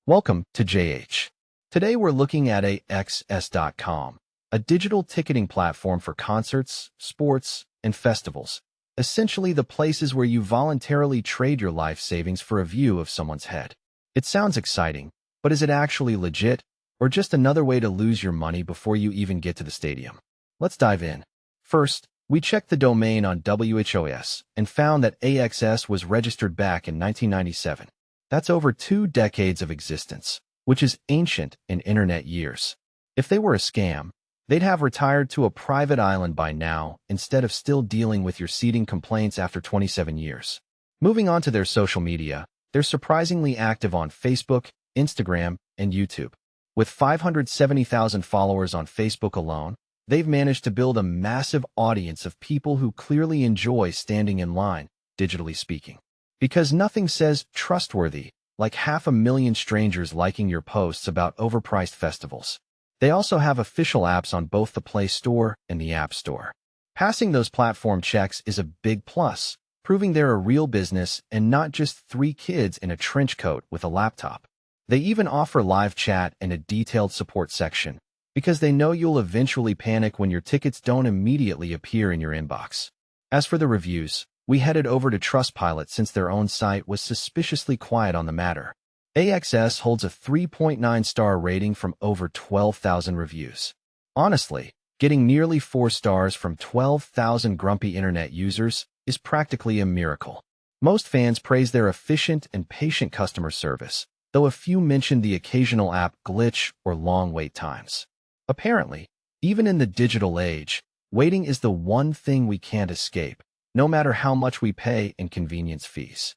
Welcome to JH. Today we're looking at AXS.com, a digital ticketing platform for concerts, sports, and festivals. Essentially the places where you voluntarily trade your life savings for a view of someone's head. It sounds exciting, but is it actually legit, or just another way to lose your money before you even get to the stadium? Let's dive in. First, we checked the domain on WHOS and found that AXS was registered back in 1997. That's over 2 decades of existence, which is ancient in internet years. If they were a scam, they'd have retired to a private island by now instead of still dealing with your seating complaints after 27 years. Moving on to their social media, they're surprisingly active on Facebook, Instagram, and YouTube. With 570,000 followers on Facebook alone, they've managed to build a massive audience of people who clearly enjoy standing in line, digitally speaking. Because nothing says trustworthy like 500,000 strangers liking your posts about overpriced festivals. They also have official apps on both the Play Store and the App Store. Passing those platform checks is a big plus, proving they're a real business and not just 3 kids in a trench coat with a laptop. They even offer live chat and a detailed support section, because they know you'll eventually panic when your tickets don't immediately appear in your inbox. As for the reviews, we headed over to Trustpilot since their own site was suspiciously quiet on the matter. AXS holds a 3.9-star rating from over 12,000 reviews. Honestly, getting nearly 4 stars from 12,000 grumpy internet users is practically a miracle. Most fans praise their efficient and patient customer service, though a few mentioned the occasional app glitch or long wait times. Apparently, even in the digital age, waiting is the one thing we can't escape, no matter how much we pay in convenience fees.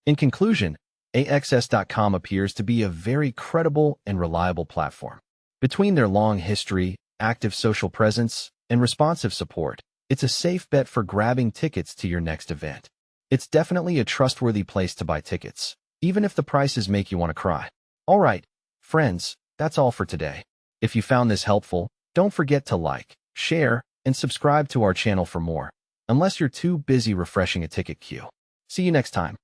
In conclusion, AXS.com appears to be a very credible and reliable platform. Between their long history, active social presence, and responsive support, it's a safe bet for grabbing tickets to your next event. It's definitely a trustworthy place to buy tickets, even if the prices make you want to cry. All right, friends, that's all for today. If you found this helpful, don't forget to like, share, and subscribe to our channel for more, unless you're too busy refreshing a ticket queue. See you next time.